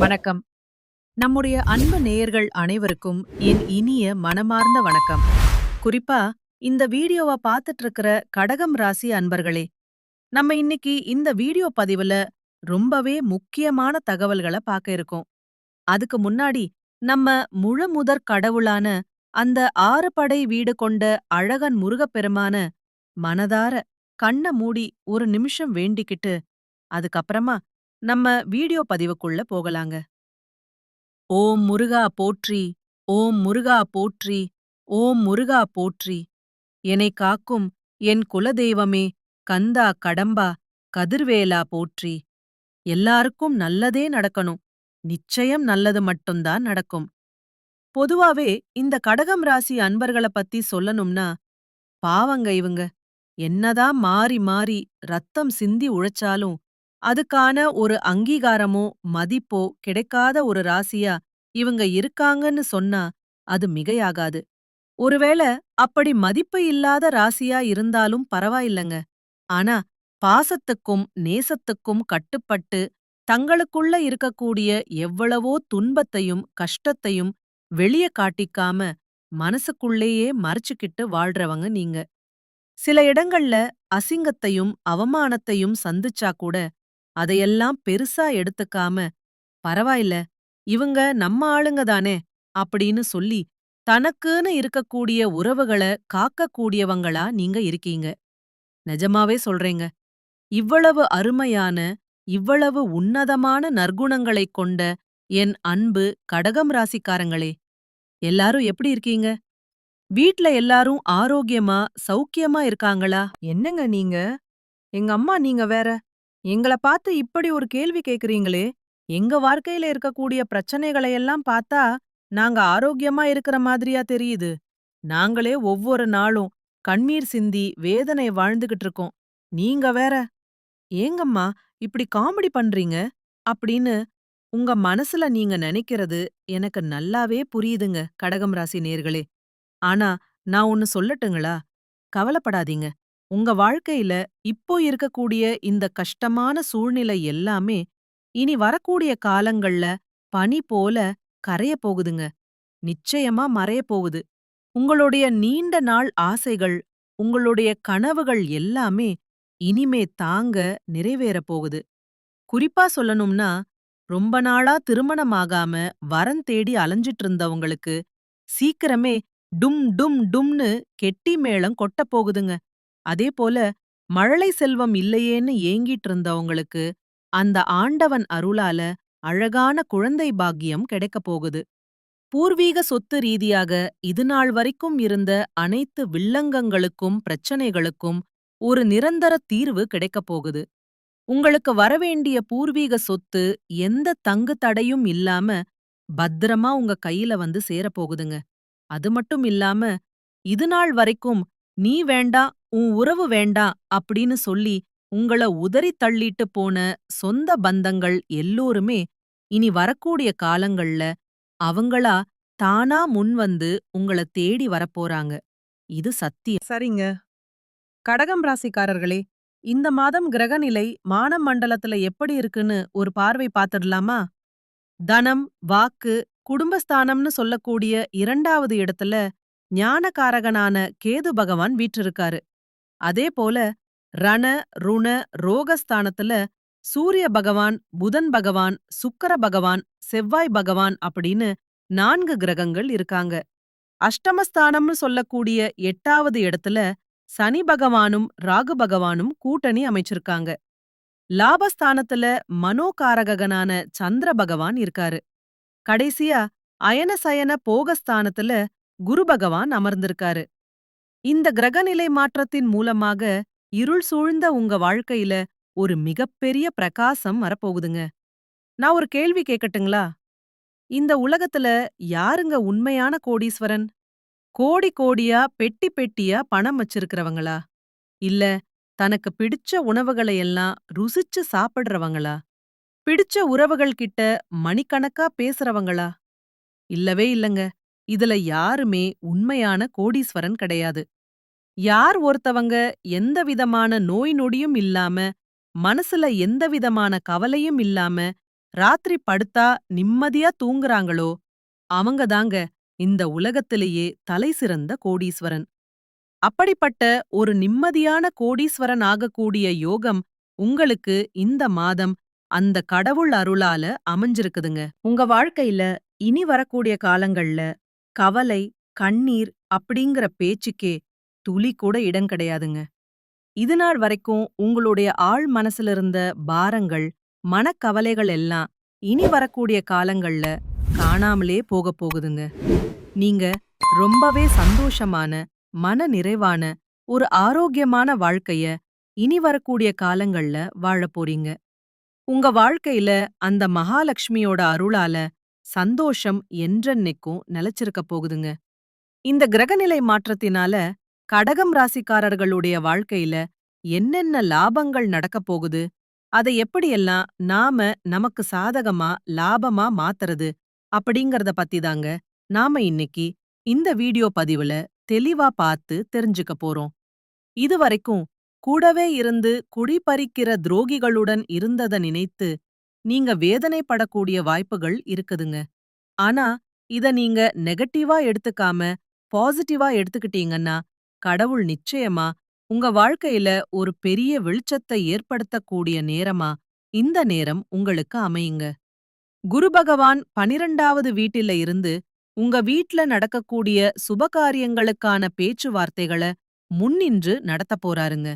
வணக்கம். நம்முடைய அன்பு நேயர்கள் அனைவருக்கும் என் இனிய மனமார்ந்த வணக்கம். குறிப்பா இந்த வீடியோவ பார்த்துட்டு இருக்கிற கடகம் ராசி அன்பர்களே, நம்ம இன்னைக்கு இந்த வீடியோ பதிவுல ரொம்பவே முக்கியமான தகவல்கள பார்க்க இருக்கோம். அதுக்கு முன்னாடி நம்ம முழுமுதற் கடவுளான அந்த 6 படை வீடு கொண்ட அழகன் முருகப்பெருமான மனதார கண்ண மூடி ஒரு நிமிஷம் வேண்டிக்கிட்டு, அதுக்கப்புறமா நம்ம வீடியோ பதிவுக்குள்ள போகலாங்க. ஓம் முருகா போற்றி, ஓம் முருகா போற்றி, ஓம் முருகா போற்றி. எனைக் காக்கும் என் குலதெய்வமே, கந்தா கடம்பா, கதிர்வேலா போற்றி. எல்லாருக்கும் நல்லதே நடக்கணும். நிச்சயம் நல்லது மட்டும்தான் நடக்கும். பொதுவாவே இந்த கடகம் ராசி அன்பர்கள பத்தி சொல்லணும்னா, பாவங்க இவங்க. என்னதான் மாறி மாறி ரத்தம் சிந்தி உழைச்சாலும், அதுக்கான ஒரு அங்கீகாரமோ, மதிப்போ கிடைக்காத ஒரு ராசியா இவங்க இருக்காங்கன்னு சொன்னா, அது மிகையாகாது. ஒருவேள அப்படி மதிப்பு இல்லாத ராசியா இருந்தாலும் பரவாயில்லங்க. ஆனா, பாசத்துக்கும், நேசத்துக்கும் கட்டுப்பட்டு, தங்களுக்குள்ள இருக்கக்கூடிய எவ்வளவோ துன்பத்தையும், கஷ்டத்தையும் வெளிய காட்டிக்காம, மனசுக்குள்ளேயே மறைச்சுக்கிட்டு வாழ்றவங்க நீங்க. சில இடங்கள்ல அசிங்கத்தையும் அவமானத்தையும் சந்திச்சா கூட அதையெல்லாம் பெருசா எடுத்துக்காம பரவாயில்ல இவங்க நம்ம ஆளுங்க தானே அப்படின்னு சொல்லி தனக்குன்னு இருக்கக்கூடிய உறவுகள காக்கக்கூடியவங்களா நீங்க இருக்கீங்க. நிஜமாவே சொல்றேங்க. இவ்வளவு அருமையான இவ்வளவு உன்னதமான நற்குணங்களைக் கொண்ட என் அன்பு கடகம் ராசிக்காரங்களே, எல்லாரும் எப்படி இருக்கீங்க? வீட்ல எல்லாரும் ஆரோக்கியமா சௌக்கியமா இருக்காங்களா? என்னங்க நீங்க? எங்க அம்மா நீங்க வேற. எங்கள பார்த்து இப்படி ஒரு கேள்வி கேக்குறீங்களே! எங்க வாழ்க்கையில இருக்கக்கூடிய பிரச்சனைகளையெல்லாம் பார்த்தா, நாங்க ஆரோக்கியமா இருக்கிற மாதிரியா தெரியுது? நாங்களே ஒவ்வொரு நாளும் கண்ணீர் சிந்தி வேதனை வாழ்ந்துகிட்டு இருக்கோம். நீங்க வேற, "ஏங்கம்மா இப்படி காமெடி பண்றீங்க?" அப்படின்னு உங்க மனசுல நீங்க நெனைக்கிறது எனக்கு நல்லாவே புரியுதுங்க, கடகம் ராசி நேயர்களே. ஆனா, நான் ஒண்ணு சொல்லட்டுங்களா? கவலைப்படாதீங்க. உங்க வாழ்க்கையில இப்போ இருக்கக்கூடிய இந்த கஷ்டமான சூழ்நிலை எல்லாமே, இனி வரக்கூடிய காலங்கள்ல பனி போல கரையப் போகுதுங்க. நிச்சயமா மறையப் போகுது. உங்களுடைய நீண்ட நாள் ஆசைகள், உங்களுடைய கனவுகள் எல்லாமே இனிமே தாங்க நிறைவேறப் போகுது. குறிப்பா சொல்லணும்னா, ரொம்ப நாளா திருமணமாகாம வரன் தேடி அலைஞ்சிட்டு இருந்தவங்களுக்கு சீக்கிரமே டும் டும் டும்னு கெட்டி மேளம் கொட்டப் போகுதுங்க. அதேபோல மழலை செல்வம் இல்லையேன்னு ஏங்கிட்டு இருந்தவங்களுக்கு அந்த ஆண்டவன் அருளால அழகான குழந்தை பாக்கியம் கிடைக்கப் போகுது. பூர்வீக சொத்து ரீதியாக இதுநாள் வரைக்கும் இருந்த அனைத்து வில்லங்கங்களுக்கும் பிரச்சனைகளுக்கும் ஒரு நிரந்தர தீர்வு கிடைக்கப் போகுது. உங்களுக்கு வரவேண்டிய பூர்வீக சொத்து எந்த தங்கு தடையும் இல்லாம பத்திரமா உங்க கையில வந்து சேரப்போகுதுங்க. அது மட்டும் இல்லாம, இதுநாள் வரைக்கும் "நீ வேண்டாம், உன் உறவு வேண்டாம்" அப்படின்னு சொல்லி உங்கள உதறித் தள்ளிட்டு போன சொந்த பந்தங்கள் எல்லோருமே இனி வரக்கூடிய காலங்கள்ல அவங்களா தானா முன்வந்து உங்கள தேடி வரப்போறாங்க. இது சத்தியம். சரிங்க. கடகம் ராசிக்காரர்களே, இந்த மாதம் கிரகநிலை வான மண்டலத்துல எப்படி இருக்குன்னு ஒரு பார்வை பார்த்துடலாமா? தனம், வாக்கு, குடும்பஸ்தானம்னு சொல்லக்கூடிய 2வது இடத்துல ஞானகாரகனான கேது பகவான் வீற்றிருக்காரு. அதே போல ரண, ருண, ரோகஸ்தானத்துல சூரிய பகவான், புதன் பகவான், சுக்கிர பகவான், செவ்வாய் பகவான் அப்படின்னு 4 கிரகங்கள் இருக்காங்க. அஷ்டமஸ்தானம்னு சொல்லக்கூடிய 8வது இடத்துல சனி பகவானும் ராகு பகவானும் கூட்டணி அமைச்சிருக்காங்க. லாபஸ்தானத்துல மனோகாரகனான சந்திர பகவான் இருக்காரு. கடைசியா அயன போகஸ்தானத்துல குரு பகவான் அமர்ந்திருக்காரு. இந்த கிரகநிலை மாற்றத்தின் மூலமாக இருள் சூழ்ந்த உங்க வாழ்க்கையில ஒரு மிகப்பெரிய பிரகாசம் வரப்போகுதுங்க. நான் ஒரு கேள்வி கேட்கட்டுங்களா? இந்த உலகத்துல யாருங்க உண்மையான கோடீஸ்வரன்? கோடி கோடியா பெட்டி பெட்டியா பணம் வச்சிருக்கிறவங்களா? இல்ல தனக்கு பிடிச்ச உணவுகளை எல்லாம் ருசிச்சு சாப்பிடுறவங்களா? பிடிச்ச உறவுகள் கிட்ட மணிக்கணக்கா பேசுறவங்களா? இல்லவே இல்லங்க. இதுல யாருமே உண்மையான கோடீஸ்வரன் கிடையாது. யார் ஒருத்தவங்க எந்த விதமான நோய் நொடியும் இல்லாம, மனசுல எந்த விதமான கவலையும் இல்லாம, ராத்திரி படுத்தா நிம்மதியா தூங்குறாங்களோ அவங்க தாங்க இந்த உலகத்திலேயே தலைசிறந்த கோடீஸ்வரன். அப்படிப்பட்ட ஒரு நிம்மதியான கோடீஸ்வரன் ஆகக்கூடிய யோகம் உங்களுக்கு இந்த மாதம் அந்த கடவுள் அருளால அமைஞ்சிருக்குதுங்க. உங்க வாழ்க்கையில இனி வரக்கூடிய காலங்கள்ல கவலை, கண்ணீர் அப்படிங்கிற பேச்சுக்கே துளி கூட இடம் கிடையாதுங்க. இதுநாள் வரைக்கும் உங்களுடைய ஆழ் மனசுல இருந்த பாரங்கள், மனக்கவலைகள் எல்லாம் இனி வரக்கூடிய காலங்கள்ல காணாமலே போகப் போகுதுங்க. நீங்க ரொம்பவே சந்தோஷமான, மன நிறைவான, ஒரு ஆரோக்கியமான வாழ்க்கைய இனி வரக்கூடிய காலங்கள்ல வாழப் போறீங்க. உங்க வாழ்க்கையில அந்த மகாலட்சுமியோட அருளால சந்தோஷம் என்றென்னைக்கும் நிலைச்சிருக்க போகுதுங்க. இந்த கிரகநிலை மாற்றத்தினால கடகம் ராசிக்காரர்களுடைய வாழ்க்கையில என்னென்ன லாபங்கள் நடக்கப் போகுது, அதை எப்படியெல்லாம் நாம நமக்கு சாதகமா, லாபமா மாத்துறது அப்படிங்கறத பத்தி தாங்க நாம இன்னைக்கு இந்த வீடியோ பதிவுல தெளிவா பார்த்து தெரிஞ்சுக்க போறோம். இதுவரைக்கும் கூடவே இருந்து குடிபறிக்கிற துரோகிகளுடன் இருந்தத நினைத்து நீங்க வேதனைப்படக்கூடிய வாய்ப்புகள் இருக்குதுங்க. ஆனா இத நீங்க நெகட்டிவா எடுத்துக்காம பாசிட்டிவா எடுத்துக்கிட்டீங்கன்னா கடவுள் நிச்சயமா உங்க வாழ்க்கையில ஒரு பெரிய வெளிச்சத்தை ஏற்படுத்தக்கூடிய நேரமா இந்த நேரம் உங்களுக்கு அமையுங்க. குரு பகவான் 12வது வீட்டில இருந்து உங்க வீட்ல நடக்கக்கூடிய சுபகாரியங்களுக்கான பேச்சுவார்த்தைகள முன்னின்று நடத்தப் போறாருங்க.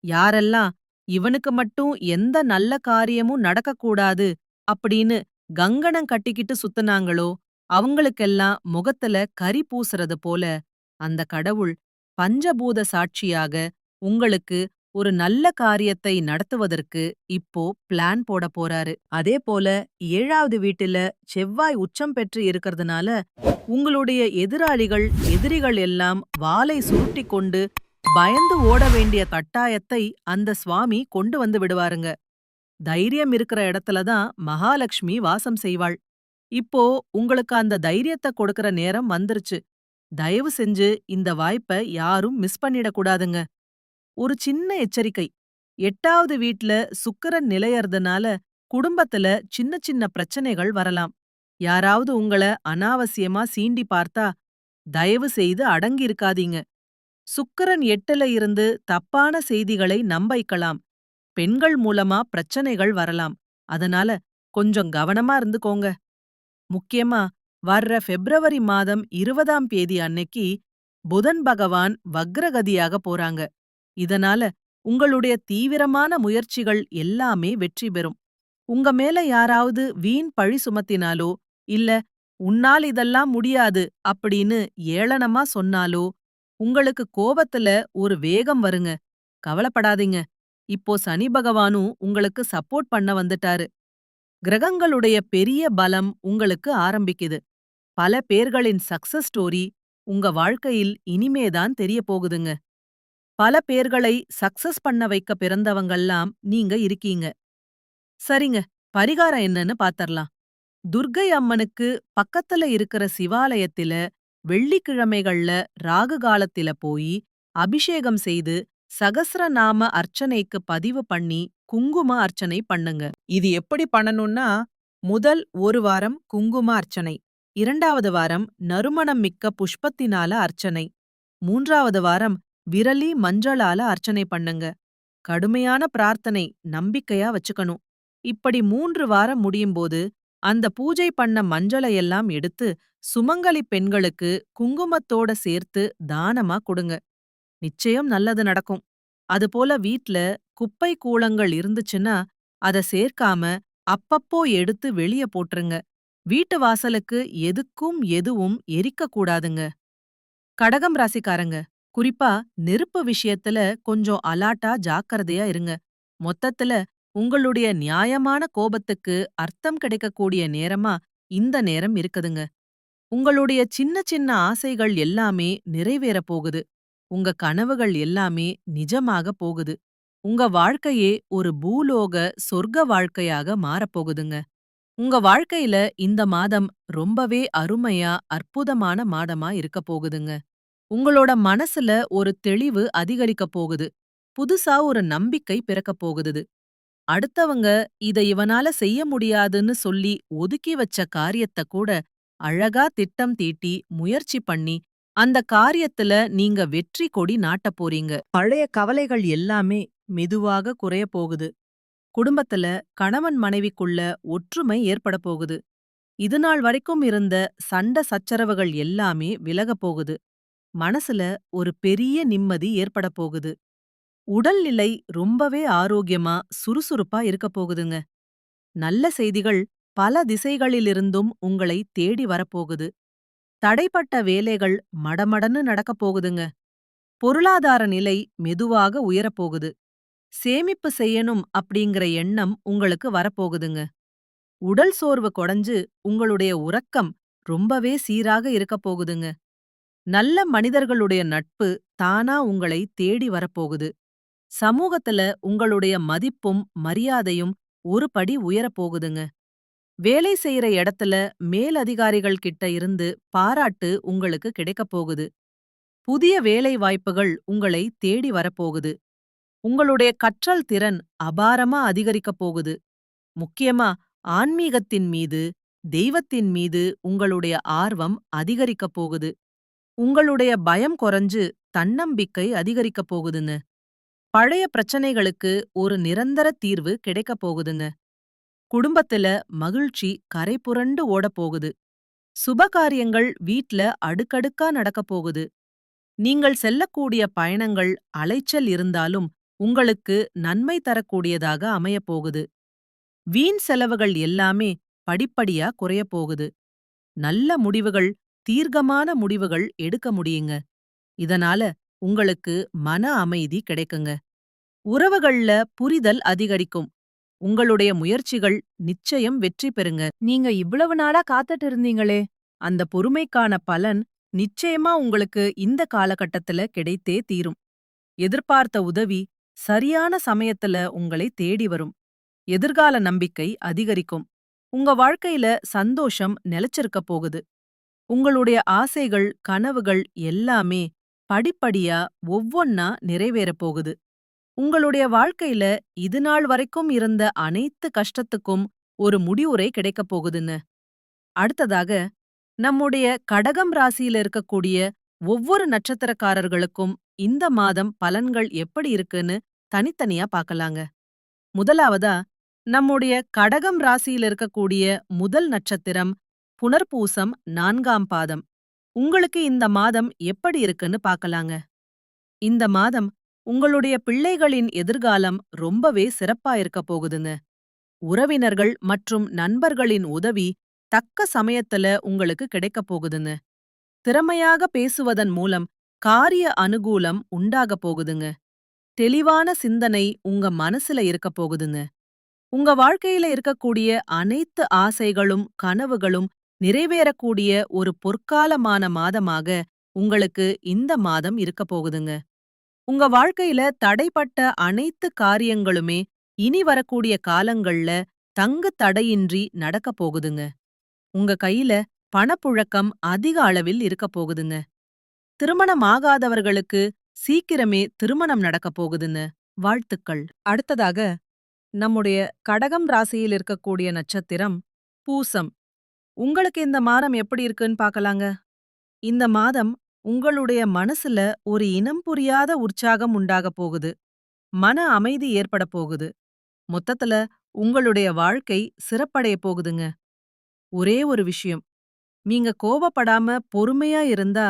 யாரெல்லாம் இவனுக்கு மட்டும் எந்த நல்ல காரியமும் நடக்கக்கூடாது அப்படின்னு கங்கணம் கட்டிக்கிட்டு சுத்துனாங்களோ அவங்களுக்கெல்லாம் முகத்துல கரி பூசுறது போல அந்த கடவுள் பஞ்சபூத சாட்சியாக உங்களுக்கு ஒரு நல்ல காரியத்தை நடத்துவதற்கு இப்போ பிளான் போட போறாரு. அதே போல 7வது வீட்டுல செவ்வாய் உச்சம் பெற்று இருக்கறதுனால உங்களுடைய எதிரிகள் எல்லாம் வாலை சுருட்டி கொண்டு பயந்து ஓட வேண்டிய கட்டாயத்தை அந்த சுவாமி கொண்டு வந்து விடுவாருங்க. தைரியம் இருக்கிற இடத்துல தான் மகாலட்சுமி வாசம் செய்வாள். இப்போ உங்களுக்கு அந்த தைரியத்தை கொடுக்கற நேரம் வந்துருச்சு. தயவு செஞ்சு இந்த வாய்ப்ப யாரும் மிஸ் பண்ணிடக் கூடாதுங்க. ஒரு சின்ன எச்சரிக்கை. 8வது வீட்ல சுக்கிரன் நிலையறதுனால குடும்பத்துல சின்ன சின்ன பிரச்சனைகள் வரலாம். யாராவது உங்கள அனாவசியமா சீண்டி பார்த்தா தயவு செய்து அடங்கி இருக்காதீங்க. சுக்கிரன் 8ல இருந்து தப்பான செய்திகளை நம்பைக்கலாம். பெண்கள் மூலமா பிரச்சனைகள் வரலாம். அதனால கொஞ்சம் கவனமா இருந்துக்கோங்க. முக்கியமா வர்ற பிப்ரவரி மாதம் 20ஆம் தேதி அன்னைக்கு புதன் பகவான் வக்ரகதியாக போறாங்க. இதனால உங்களுடைய தீவிரமான முயற்சிகள் எல்லாமே வெற்றி பெறும். உங்க மேல யாராவது வீண் பழி சுமத்தினாலோ இல்ல உன்னால் இதெல்லாம் முடியாது அப்படின்னு ஏளனமா சொன்னாலோ உங்களுக்கு கோபத்துல ஒரு வேகம் வருங்க. கவலைப்படாதீங்க. இப்போ சனி பகவானும் உங்களுக்கு சப்போர்ட் பண்ண வந்துட்டாரு. கிரகங்களுடைய பெரிய பலம் உங்களுக்கு ஆரம்பிக்குது. பல பேர்களின் சக்சஸ் ஸ்டோரி உங்க வாழ்க்கையில் இனிமேதான் தெரிய போகுதுங்க. பல பேர்களை சக்சஸ் பண்ண வைக்க பிறந்தவங்கெல்லாம் நீங்க இருக்கீங்க. சரிங்க, பரிகாரம் என்னன்னு பாத்தரலாம். துர்க்கை அம்மனுக்கு பக்கத்துல இருக்கிற சிவாலயத்தில வெள்ளிக்கிழமைகள்ல ராகு காலத்தில போய் அபிஷேகம் செய்து சகஸ்ரநாம அர்ச்சனைக்கு பதிவு பண்ணி குங்கும அர்ச்சனை பண்ணுங்க. இது எப்படி பண்ணணும்னா, முதல் ஒரு வாரம் குங்கும அர்ச்சனை, 2வது வாரம் நறுமணம் மிக்க புஷ்பத்தினால அர்ச்சனை, 3வது வாரம் விரலி மஞ்சளால அர்ச்சனை பண்ணுங்க. கடுமையான பிரார்த்தனை, நம்பிக்கையா வச்சுக்கணும். இப்படி 3 வாரம் முடியும்போது அந்த பூஜை பண்ண மஞ்சளையெல்லாம் எடுத்து சுமங்கலி பெண்களுக்கு குங்குமத்தோட சேர்த்து தானமா கொடுங்க. நிச்சயம் நல்லது நடக்கும். அதுபோல வீட்ல குப்பை கூளங்கள் இருந்துச்சுன்னா அத சேர்க்காம அப்பப்போ எடுத்து வெளிய போட்டுருங்க. வீட்டு வாசலுக்கு எதுக்கும் எதுவும் எரிக்க கூடாதுங்க. கடகம் ராசிக்காரங்க, குறிப்பா நெருப்பு விஷயத்துல கொஞ்சம் அலாட்டா ஜாக்கிரதையா இருங்க. மொத்தத்துல உங்களுடைய நியாயமான கோபத்துக்கு அர்த்தம் கிடைக்கக்கூடிய நேரமா இந்த நேரம் இருக்குதுங்க. உங்களுடைய சின்ன சின்ன ஆசைகள் எல்லாமே நிறைவேறப் போகுது. உங்க கனவுகள் எல்லாமே நிஜமாக போகுது. உங்க வாழ்க்கையே ஒரு பூலோக சொர்க்க வாழ்க்கையாக மாறப்போகுதுங்க. உங்க வாழ்க்கையில இந்த மாதம் ரொம்பவே அருமையா, அற்புதமான மாதமா இருக்கப் போகுதுங்க. உங்களோட மனசுல ஒரு தெளிவு அதிகரிக்கப் போகுது. புதுசா ஒரு நம்பிக்கை பிறக்கப் போகுது. அடுத்தவங்க இத இவனால செய்ய முடியாதுன்னு சொல்லி ஒதுக்கி வச்ச காரியத்த கூட அழகா திட்டம் தீட்டி முயற்சி பண்ணி அந்த காரியத்துல நீங்க வெற்றி கொடி நாட்டப் போறீங்க. பழைய கவலைகள் எல்லாமே மெதுவாக குறைய போகுது. குடும்பத்துல கணவன் மனைவிக்குள்ள ஒற்றுமை ஏற்பட போகுது. இதுநாள் வரைக்கும் இருந்த சண்ட சச்சரவுகள் எல்லாமே விலகப் போகுது. மனசுல ஒரு பெரிய நிம்மதி ஏற்பட போகுது. உடல்நிலை ரொம்பவே ஆரோக்கியமா சுறுசுறுப்பா இருக்கப் போகுதுங்க. நல்ல செய்திகள் பல திசைகளிலிருந்தும் உங்களை தேடி வரப்போகுது. தடைப்பட்ட வேலைகள் மடமடன்னு நடக்கப் போகுதுங்க. பொருளாதார நிலை மெதுவாக உயரப்போகுது. சேமிப்பு செய்யணும் அப்படிங்கிற எண்ணம் உங்களுக்கு வரப்போகுதுங்க. உடல் சோர்வு கொடைஞ்சு உங்களுடைய உறக்கம் ரொம்பவே சீராக இருக்கப் போகுதுங்க. நல்ல மனிதர்களுடைய நட்பு தானா உங்களை தேடி வரப்போகுது. சமூகத்துல உங்களுடைய மதிப்பும் மரியாதையும் ஒரு படி உயரப் போகுதுங்க. வேலை செய்யற இடத்துல மேலதிகாரிகள் கிட்ட இருந்து பாராட்டு உங்களுக்கு கிடைக்கப் போகுது. புதிய வேலை வாய்ப்புகள் உங்களை தேடி வரப்போகுது. உங்களுடைய கற்றல் திறன் அபாரமா அதிகரிக்கப் போகுது. முக்கியமா ஆன்மீகத்தின் மீது, தெய்வத்தின் மீது உங்களுடைய ஆர்வம் அதிகரிக்கப் போகுது. உங்களுடைய பயம் குறைஞ்சு தன்னம்பிக்கை அதிகரிக்கப் போகுதுங்க. பழைய பிரச்சனைகளுக்கு ஒரு நிரந்தர தீர்வு கிடைக்கப் போகுதுங்க. குடும்பத்துல மகிழ்ச்சி கரை புரண்டு ஓடப் போகுது. சுபகாரியங்கள் வீட்ல அடுக்கடுக்கா நடக்கப் போகுது. நீங்கள் செல்லக்கூடிய பயணங்கள் அலைச்சல் இருந்தாலும் உங்களுக்கு நன்மை தரக்கூடியதாக அமையப் போகுது. வீண் செலவுகள் எல்லாமே படிப்படியா குறையப் போகுது. நல்ல முடிவுகள், தீர்க்கமான முடிவுகள் எடுக்க முடியுங்க. இதனால உங்களுக்கு மன அமைதி கிடைக்குங்க. உறவுகள்ல புரிதல் அதிகரிக்கும். உங்களுடைய முயற்சிகள் நிச்சயம் வெற்றி பெறுங்க. நீங்க இவ்வளவு நாளா காத்துட்டு இருந்தீங்களே, அந்த பொறுமைக்கான பலன் நிச்சயமா உங்களுக்கு இந்த காலகட்டத்துல கிடைத்தே தீரும். எதிர்பார்த்த உதவி சரியான சமயத்துல உங்களை தேடி வரும். எதிர்கால நம்பிக்கை அதிகரிக்கும். உங்க வாழ்க்கையில சந்தோஷம் நிலைச்சிருக்க போகுது. உங்களுடைய ஆசைகள், கனவுகள் எல்லாமே படிப்படியா ஒவ்வொன்னா நிறைவேறப் போகுது. உங்களுடைய வாழ்க்கையில இதுநாள் வரைக்கும் இருந்த அனைத்து கஷ்டத்துக்கும் ஒரு முடிவுரை கிடைக்கப் போகுதுன்னு. அடுத்ததாக நம்முடைய கடகம் ராசியில இருக்கக்கூடிய ஒவ்வொரு நட்சத்திரக்காரர்களுக்கும் இந்த மாதம் பலன்கள் எப்படி இருக்குன்னு தனித்தனியா பார்க்கலாங்க. முதலாவதா நம்முடைய கடகம் ராசியில இருக்கக்கூடிய முதல் நட்சத்திரம் புனர்பூசம் 4ஆம் பாதம். உங்களுக்கு இந்த மாதம் எப்படி இருக்குன்னு பார்க்கலாங்க. இந்த மாதம் உங்களுடைய பிள்ளைகளின் எதிர்காலம் ரொம்பவே சிறப்பா இருக்க போகுதுங்க. உறவினர்கள் மற்றும் நண்பர்களின் உதவி தக்க சமயத்துல உங்களுக்கு கிடைக்கப் போகுதுங்க. திறமையாக பேசுவதன் மூலம் காரிய அனுகூலம் உண்டாகப் போகுதுங்க. தெளிவான சிந்தனை உங்க மனசுல இருக்கப் போகுதுங்க. உங்க வாழ்க்கையில இருக்கக்கூடிய அனைத்து ஆசைகளும் கனவுகளும் நிறைவேறக்கூடிய ஒரு பொற்காலமான மாதமாக உங்களுக்கு இந்த மாதம் இருக்கப் போகுதுங்க. உங்க வாழ்க்கையில தடைப்பட்ட அனைத்து காரியங்களுமே இனி வரக்கூடிய காலங்கள்ல தங்கு தடையின்றி நடக்கப் போகுதுங்க. உங்க கையில பணப்புழக்கம் அதிக அளவில் இருக்கப் போகுதுங்க. திருமணம் ஆகாதவர்களுக்கு சீக்கிரமே திருமணம் நடக்கப் போகுதுங்க. வாழ்த்துக்கள். அடுத்ததாக நம்முடைய கடகம் ராசியில் இருக்கக்கூடிய நட்சத்திரம் பூசம். உங்களுக்கு இந்த மாதம் எப்படி இருக்குன்னு பார்க்கலாங்க. இந்த மாதம் உங்களுடைய மனசுல ஒரு இனம் புரியாத உற்சாகம் உண்டாகப் போகுது. மன அமைதி ஏற்பட போகுது. மொத்தத்துல உங்களுடைய வாழ்க்கை சிறப்படைய போகுதுங்க. ஒரே ஒரு விஷயம், நீங்க கோவப்படாம பொறுமையா இருந்தா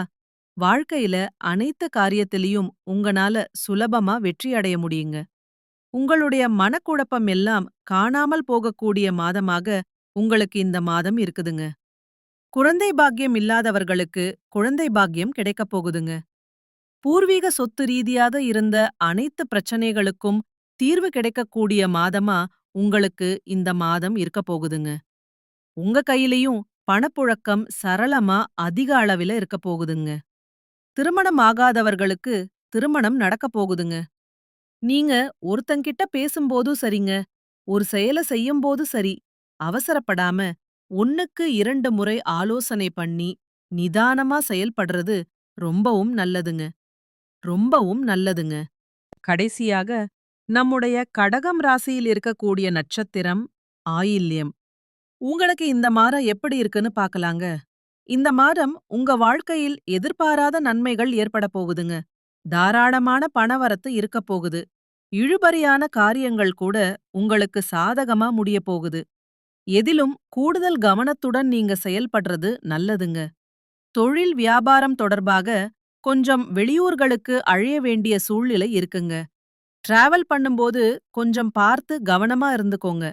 வாழ்க்கையில அனைத்து காரியத்திலயும் உங்கனால சுலபமா வெற்றி அடைய முடியுங்க. உங்களுடைய மனக்குழப்பம் எல்லாம் காணாமல் போகக்கூடிய மாதமாக உங்களுக்கு இந்த மாதம் இருக்குதுங்க. குழந்தை பாக்கியம் இல்லாதவர்களுக்கு குழந்தை பாக்கியம் கிடைக்கப் போகுதுங்க. பூர்வீக சொத்து ரீதியாக இருந்த அனைத்து பிரச்சனைகளுக்கும் தீர்வு கிடைக்கக்கூடிய மாதமா உங்களுக்கு இந்த மாதம் இருக்கப் போகுதுங்க. உங்க கையிலயும் பணப்புழக்கம் சரளமா அதிக அளவில இருக்கப் போகுதுங்க. திருமணம் ஆகாதவர்களுக்கு திருமணம் நடக்கப் போகுதுங்க. நீங்க ஒருத்தங்கிட்ட பேசும்போதும் சரிங்க, ஒரு செயல செய்யும்போது சரி, அவசரப்படாம 1க்கு 2 முறை ஆலோசனை பண்ணி நிதானமா செயல்படுறது ரொம்பவும் நல்லதுங்க. ரொம்பவும் நல்லதுங்க. கடைசியாக நம்முடைய கடகம் ராசியில் இருக்கக்கூடிய நட்சத்திரம் ஆயில்யம். உங்களுக்கு இந்த மாதம் எப்படி இருக்குன்னு பார்க்கலாங்க. இந்த மாதம் உங்க வாழ்க்கையில் எதிர்பாராத நன்மைகள் ஏற்பட போகுதுங்க. தாராளமான பணவரத்து இருக்க போகுது. இழுபறியான காரியங்கள் கூட உங்களுக்கு சாதகமா முடிய போகுது. எதிலும் கூடுதல் கவனத்துடன் நீங்க செயல்படுறது நல்லதுங்க. தொழில் வியாபாரம் தொடர்பாக கொஞ்சம் வெளியூர்களுக்கு அழைய வேண்டிய சூழ்நிலை இருக்குங்க. டிராவல் பண்ணும்போது கொஞ்சம் பார்த்து கவனமா இருந்துக்கோங்க.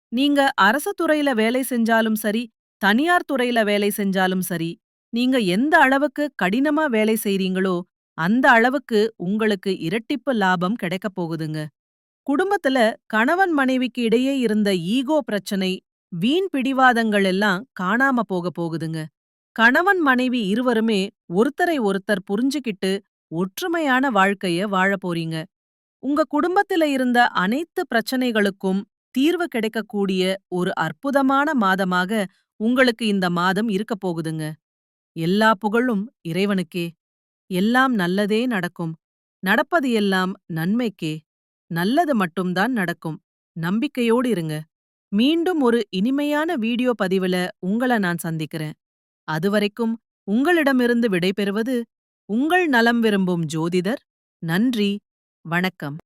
நீங்க அரசு துறையில வேலை செஞ்சாலும் சரி, தனியார் துறையில வேலை செஞ்சாலும் சரி, நீங்க எந்த அளவுக்கு கடினமா வேலை செய்றீங்களோ, அந்த அளவுக்கு உங்களுக்கு இரட்டிப்பு லாபம் கிடைக்கப் போகுதுங்க. குடும்பத்துல கணவன் மனைவிக்கு இடையே இருந்த ஈகோ பிரச்சனை, வீண் பிடிவாதங்கள் எல்லாம் காணாம போகுதுங்க. கணவன் மனைவி இருவருமே ஒருத்தரை ஒருத்தர் புரிஞ்சுகிட்டு ஒற்றுமையான வாழ்க்கைய வாழப் போறீங்க. உங்க குடும்பத்தில இருந்த அனைத்து பிரச்சனைகளுக்கும் தீர்வு கிடைக்கக்கூடிய ஒரு அற்புதமான மாதமாக உங்களுக்கு இந்த மாதம் இருக்கப் போகுதுங்க. எல்லா புகழும் இறைவனுக்கே. எல்லாம் நல்லதே நடக்கும். நடப்பது எல்லாம் நன்மைக்கே. நல்லது மட்டும்தான் நடக்கும். நம்பிக்கையோடு இருங்க. மீண்டும் ஒரு இனிமையான வீடியோ பதிவுல உங்கள நான் சந்திக்கிறேன். அதுவரைக்கும் உங்களிடமிருந்து விடைபெறுவது உங்கள் நலம் விரும்பும் ஜோதிடர். நன்றி. வணக்கம்.